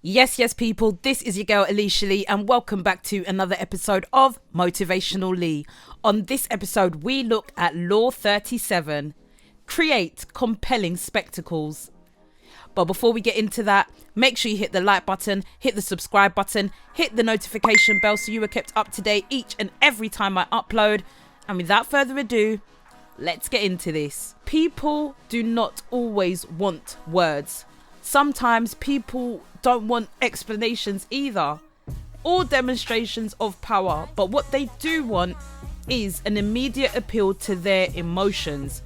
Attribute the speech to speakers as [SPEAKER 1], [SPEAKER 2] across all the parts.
[SPEAKER 1] Yes, people, this is your girl Aleisha Lee and welcome back to another episode of Motivational Lee. On this episode, we look at Law 37, create compelling spectacles. But before we get into that, make sure you hit the like button, hit the subscribe button, hit the notification bell so you are kept up to date each and every time I upload. And without further ado, let's get into this. People do not always want words. Sometimes people don't want explanations either, or demonstrations of power, but what they do want is an immediate appeal to their emotions.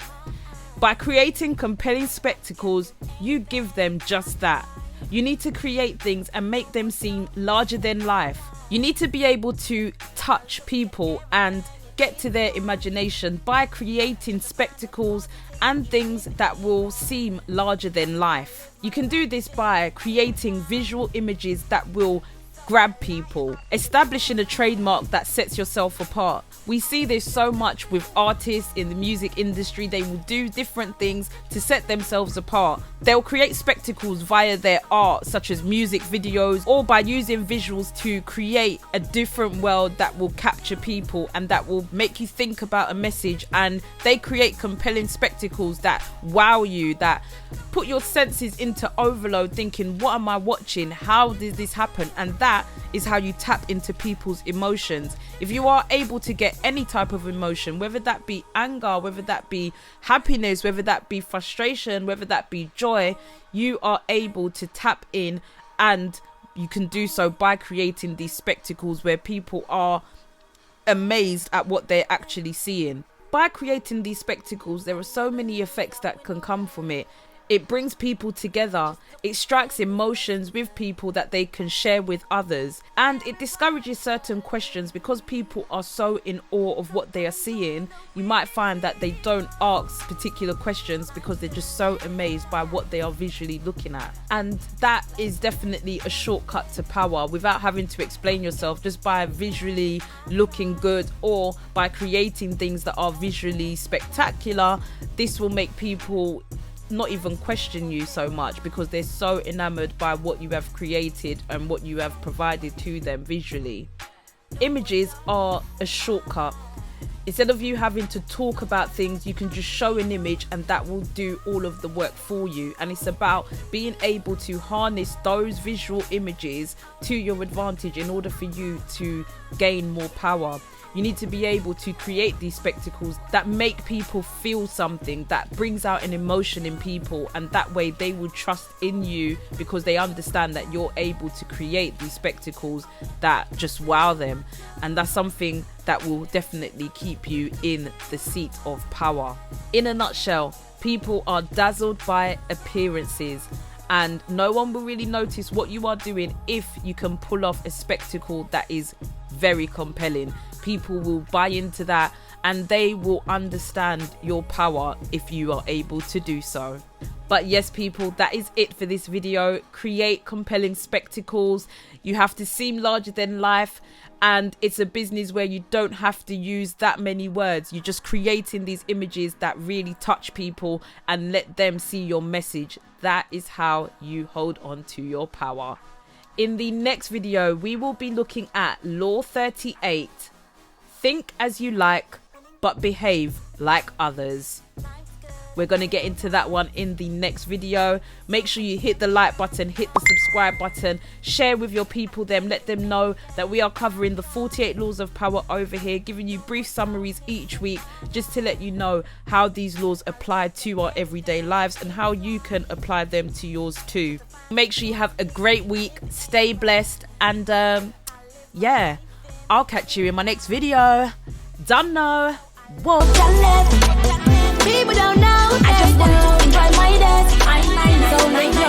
[SPEAKER 1] By creating compelling spectacles, you give them just that. You need to create things and make them seem larger than life. You need to be able to touch people and get to their imagination by creating spectacles and things that will seem larger than life. You can do this by creating visual images that will grab people, establishing a trademark that sets yourself apart. We see this so much with artists in the music industry. They will do different things to set themselves apart. They'll create spectacles via their art, such as music videos, or by using visuals to create a different world that will capture people and that will make you think about a message. And they create compelling spectacles that wow you, that put your senses into overload, thinking, what am I watching? How did this happen? And that is how you tap into people's emotions. If you are able to get any type of emotion, whether that be anger, whether that be happiness, whether that be frustration, whether that be joy, you are able to tap in, and you can do so by creating these spectacles where people are amazed at what they're actually seeing. By creating these spectacles, there are so many effects that can come from it. It brings people together, it strikes emotions with people that they can share with others, and it discourages certain questions because people are so in awe of what they are seeing. You might find that they don't ask particular questions because they're just so amazed by what they are visually looking at. And that is definitely a shortcut to power without having to explain yourself, just by visually looking good or by creating things that are visually spectacular. This will make people not even question you so much because they're so enamored by what you have created and what you have provided to them visually. Images are a shortcut. Instead of you having to talk about things, you can just show an image and that will do all of the work for you. And it's about being able to harness those visual images to your advantage in order for you to gain more power. You need to be able to create these spectacles that make people feel something, that brings out an emotion in people, and that way they will trust in you because they understand that you're able to create these spectacles that just wow them. And that's something that will definitely keep you in the seat of power. In a nutshell, people are dazzled by appearances, and no one will really notice what you are doing if you can pull off a spectacle that is very compelling. People will buy into that and they will understand your power if you are able to do so. But yes, people, that is it for this video. Create compelling spectacles. You have to seem larger than life, and it's a business where you don't have to use that many words. You're just creating these images that really touch people and let them see your message. That is how you hold on to your power. In the next video, we will be looking at Law 38. Think as you like, but behave like others. We're going to get into that one in the next video. Make sure you hit the like button, hit the subscribe button, share with your people, let them know that we are covering the 48 laws of power over here, giving you brief summaries each week just to let you know how these laws apply to our everyday lives and how you can apply them to yours too. Make sure you have a great week, stay blessed, and yeah, I'll catch you in my next video. Done now. Whoa.
[SPEAKER 2] People don't know. I just want to enjoy my day. I'm so nice.